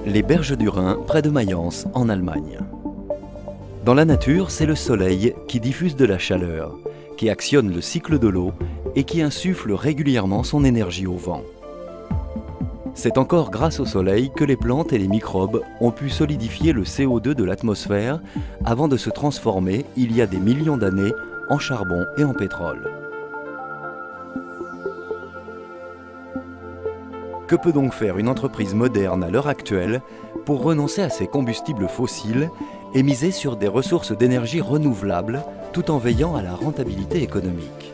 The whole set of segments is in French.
Les berges du Rhin, près de Mayence, en Allemagne. Dans la nature, c'est le soleil qui diffuse de la chaleur, qui actionne le cycle de l'eau et qui insuffle régulièrement son énergie au vent. C'est encore grâce au soleil que les plantes et les microbes ont pu solidifier le CO2 de l'atmosphère avant de se transformer, il y a des millions d'années, en charbon et en pétrole. Que peut donc faire une entreprise moderne à l'heure actuelle pour renoncer à ses combustibles fossiles et miser sur des ressources d'énergie renouvelables tout en veillant à la rentabilité économique?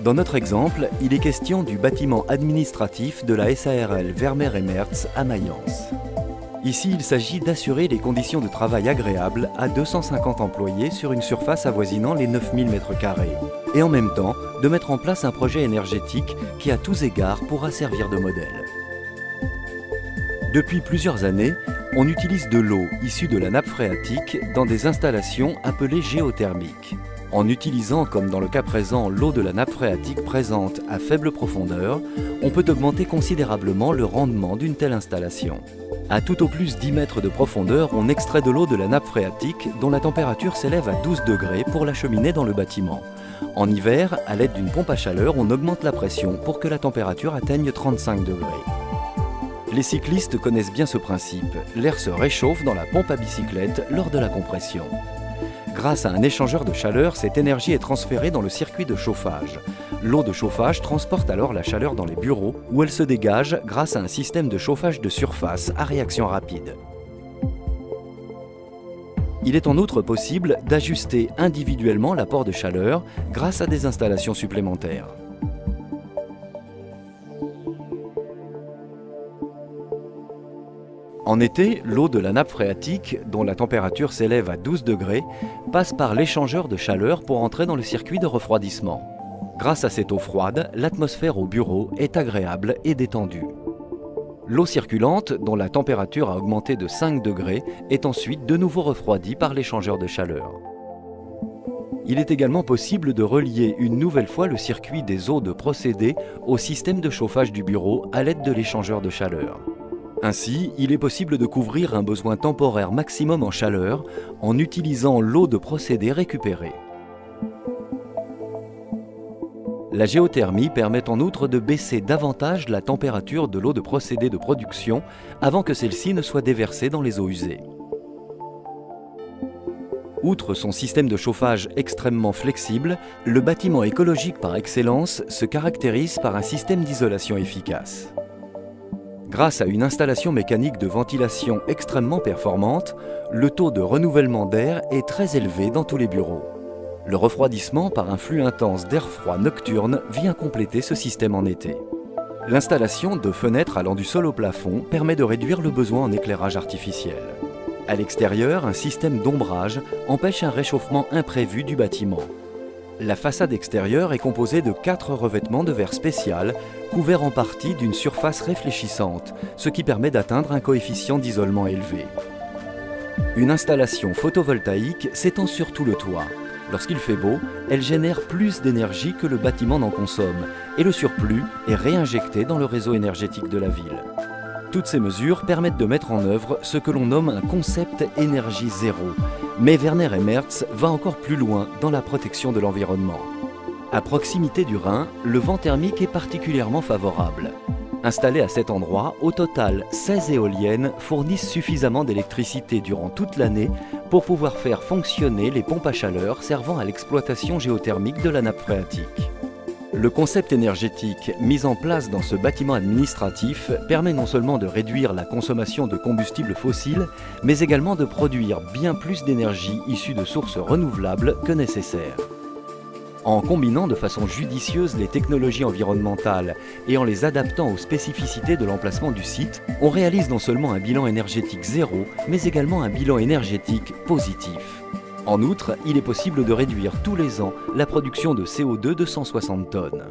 Dans notre exemple, il est question du bâtiment administratif de la SARL Wermer & Merz à Mayence. Ici, il s'agit d'assurer les conditions de travail agréables à 250 employés sur une surface avoisinant les 9000 m², et en même temps de mettre en place un projet énergétique qui à tous égards pourra servir de modèle. Depuis plusieurs années, on utilise de l'eau issue de la nappe phréatique dans des installations appelées géothermiques. En utilisant, comme dans le cas présent, l'eau de la nappe phréatique présente à faible profondeur, on peut augmenter considérablement le rendement d'une telle installation. À tout au plus 10 mètres de profondeur, on extrait de l'eau de la nappe phréatique dont la température s'élève à 12 degrés pour l'acheminer dans le bâtiment. En hiver, à l'aide d'une pompe à chaleur, on augmente la pression pour que la température atteigne 35 degrés. Les cyclistes connaissent bien ce principe. L'air se réchauffe dans la pompe à bicyclette lors de la compression. Grâce à un échangeur de chaleur, cette énergie est transférée dans le circuit de chauffage. L'eau de chauffage transporte alors la chaleur dans les bureaux où elle se dégage grâce à un système de chauffage de surface à réaction rapide. Il est en outre possible d'ajuster individuellement l'apport de chaleur grâce à des installations supplémentaires. En été, l'eau de la nappe phréatique, dont la température s'élève à 12 degrés, passe par l'échangeur de chaleur pour entrer dans le circuit de refroidissement. Grâce à cette eau froide, l'atmosphère au bureau est agréable et détendue. L'eau circulante, dont la température a augmenté de 5 degrés, est ensuite de nouveau refroidie par l'échangeur de chaleur. Il est également possible de relier une nouvelle fois le circuit des eaux de procédé au système de chauffage du bureau à l'aide de l'échangeur de chaleur. Ainsi, il est possible de couvrir un besoin temporaire maximum en chaleur en utilisant l'eau de procédé récupérée. La géothermie permet en outre de baisser davantage la température de l'eau de procédé de production avant que celle-ci ne soit déversée dans les eaux usées. Outre son système de chauffage extrêmement flexible, le bâtiment écologique par excellence se caractérise par un système d'isolation efficace. Grâce à une installation mécanique de ventilation extrêmement performante, le taux de renouvellement d'air est très élevé dans tous les bureaux. Le refroidissement par un flux intense d'air froid nocturne vient compléter ce système en été. L'installation de fenêtres allant du sol au plafond permet de réduire le besoin en éclairage artificiel. À l'extérieur, un système d'ombrage empêche un réchauffement imprévu du bâtiment. La façade extérieure est composée de 4 revêtements de verre spécial, couverts en partie d'une surface réfléchissante, ce qui permet d'atteindre un coefficient d'isolement élevé. Une installation photovoltaïque s'étend sur tout le toit. Lorsqu'il fait beau, elle génère plus d'énergie que le bâtiment n'en consomme, et le surplus est réinjecté dans le réseau énergétique de la ville. Toutes ces mesures permettent de mettre en œuvre ce que l'on nomme un concept énergie zéro. Mais Werner & Merz va encore plus loin dans la protection de l'environnement. À proximité du Rhin, le vent thermique est particulièrement favorable. Installées à cet endroit, au total 16 éoliennes fournissent suffisamment d'électricité durant toute l'année pour pouvoir faire fonctionner les pompes à chaleur servant à l'exploitation géothermique de la nappe phréatique. Le concept énergétique mis en place dans ce bâtiment administratif permet non seulement de réduire la consommation de combustibles fossiles, mais également de produire bien plus d'énergie issue de sources renouvelables que nécessaire. En combinant de façon judicieuse les technologies environnementales et en les adaptant aux spécificités de l'emplacement du site, on réalise non seulement un bilan énergétique zéro, mais également un bilan énergétique positif. En outre, il est possible de réduire tous les ans la production de CO2 de 160 tonnes.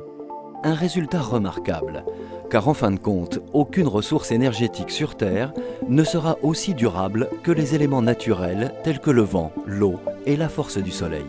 Un résultat remarquable. car en fin de compte, aucune ressource énergétique sur Terre ne sera aussi durable que les éléments naturels tels que le vent, l'eau et la force du soleil.